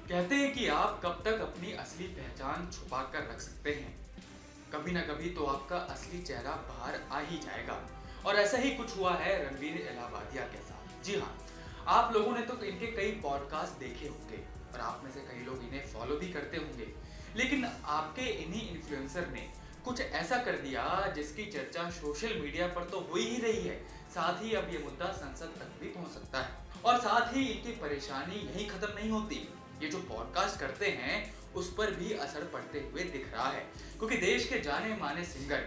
कहते हैं कि आप कब तक अपनी असली पहचान छुपा कर रख सकते हैं। कभी ना कभी तो आपका असली चेहरा बाहर आ ही जाएगा। और ऐसा ही कुछ हुआ है रणवीर इलाहाबादिया के साथ। जी हाँ, आप लोगों ने तो इनके कई पॉडकास्ट देखे होंगे और आप में से कई लोग इन्हें फॉलो भी करते होंगे। लेकिन आपके इन्हीं इन्फ्लुएंसर ने कुछ ऐसा कर दिया जिसकी चर्चा सोशल मीडिया पर तो हो ही रही है, साथ ही अब ये मुद्दा संसद तक भी पहुंच सकता है। और साथ ही इनकी परेशानी यही खत्म नहीं होती, ये जो पॉडकास्ट करते हैं उस पर भी असर पड़ते हुए दिख रहा है। क्योंकि देश के जाने माने सिंगर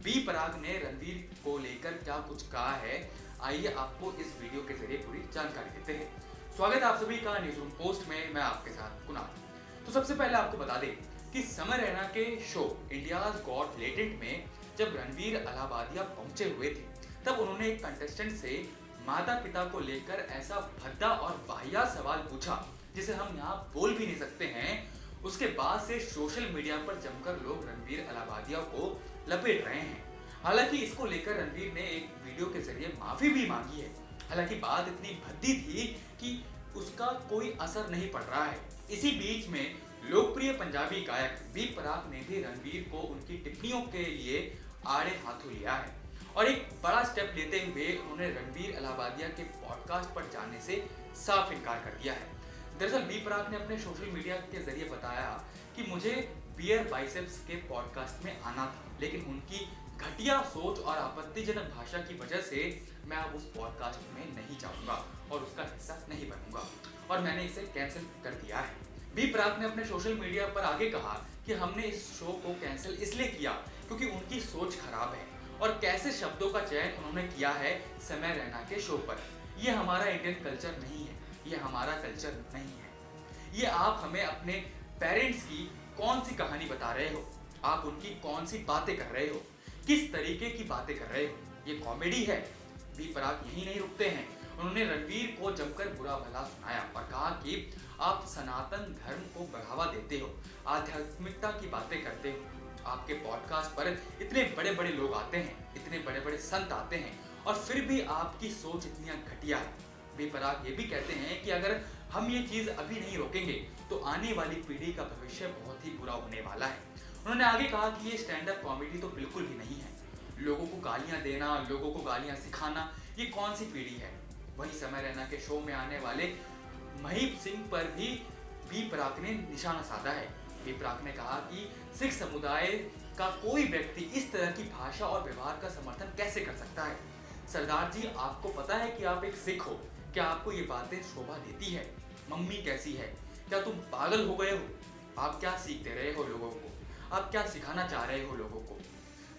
बी प्राक ने रणवीर को लेकर क्या कुछ कहा है, आइए आपको इस वीडियो के जरिए पूरी जानकारी देते हैं। स्वागत है आप सभी का न्यूज़ रूम पोस्ट में, मैं आपके साथ कुणाल। तो सबसे पहले आपको बता दें कि समय रैना के शो इंडियाज गॉट लेटेंट में जब रणवीर इलाहाबादिया पहुंचे हुए थे, तब उन्होंने एक कंटेस्टेंट से माता पिता को लेकर ऐसा भद्दा और वाहियात सवाल पूछा जिसे हम यहाँ बोल भी नहीं सकते हैं। उसके बाद से सोशल मीडिया पर जमकर लोग रणवीर इलाहाबादिया को लपेट रहे हैं। हालांकि इसको लेकर रणवीर ने एक वीडियो के जरिए माफी भी मांगी है। हालांकि बात इतनी भद्दी थी कि उसका कोई असर नहीं पड़ रहा है। इसी बीच में लोकप्रिय पंजाबी गायक बी प्राक ने भी रणवीर को उनकी टिप्पणियों के लिए आड़े हाथों लिया है और एक बड़ा स्टेप लेते हुए उन्होंने रणवीर इलाहाबादिया के पॉडकास्ट पर जाने से साफ इनकार कर दिया है। दरअसल बी प्राक ने अपने सोशल मीडिया के जरिए बताया कि मुझे बियर बाइसेप्स के पॉडकास्ट में आना था, लेकिन उनकी घटिया सोच और आपत्तिजनक भाषा की वजह से मैं अब उस पॉडकास्ट में नहीं जाऊंगा और उसका हिस्सा नहीं बनूंगा और मैंने इसे कैंसिल कर दिया है। बी प्राक ने अपने सोशल मीडिया पर आगे कहा कि हमने इस शो को कैंसिल इसलिए किया क्योंकि उनकी सोच खराब है और कैसे शब्दों का चयन उन्होंने किया है समय रैना के शो पर। यह हमारा इंडियन कल्चर नहीं है, ये हमारा कल्चर नहीं है। ये आप हमें अपने पेरेंट्स की कौन सी कहानी बता रहे हो, आप उनकी कौन सी बातें कर रहे हो, किस तरीके की बातें कर रहे हो, ये कॉमेडी है। बी प्राक यही नहीं रुकते हैं, उन्होंने रणवीर को जमकर बुरा भला सुनाया और कहा कि आप सनातन धर्म को बढ़ावा देते हो, आध्यात्मिकता की बातें करते हो। आपके पॉडकास्ट पर इतने बड़े बड़े लोग आते हैं, इतने बड़े बड़े संत आते हैं और फिर भी आपकी सोच इतनी घटिया है। बी प्राक ये भी कहते हैं कि अगर हम ये चीज अभी नहीं रोकेंगे तो आने वाली पीढ़ी का भविष्य बहुत ही बुरा होने वाला है। उन्होंने आगे कहा कि ये स्टैंड अप कॉमेडी तो बिल्कुल भी नहीं है। लोगों को गालियां देना, लोगों को गालियां सिखाना, ये कौन सी पीढ़ी है। वही समय रैना के शो में आने वाले महीप सिंह पर भी बी प्राक ने निशाना साधा है। बी प्राक ने कहा कि सिख समुदाय का कोई व्यक्ति इस तरह की भाषा और व्यवहार का समर्थन कैसे कर सकता है। सरदार जी, आपको पता है कि आप एक सिख हो, क्या आपको ये बातें शोभा देती है? मम्मी कैसी है? क्या तुम पागल हो गए हो? आप क्या सीख दे रहे हो लोगों को? आप क्या सिखाना चाह रहे हो लोगों को?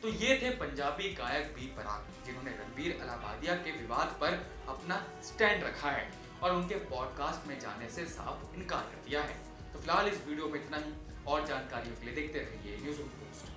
तो ये थे पंजाबी गायक बी प्राक, जिन्होंने रणवीर इलाहाबादिया के विवाद पर अपना स्टैंड रखा है और उनके पॉडकास्ट में जाने से साफ इनकार कर दिया है। तो फिलहाल इस वीडियो में इतना ही। और जानकारियों के लिए देखते रहिए न्यूज़ रूम पोस्ट।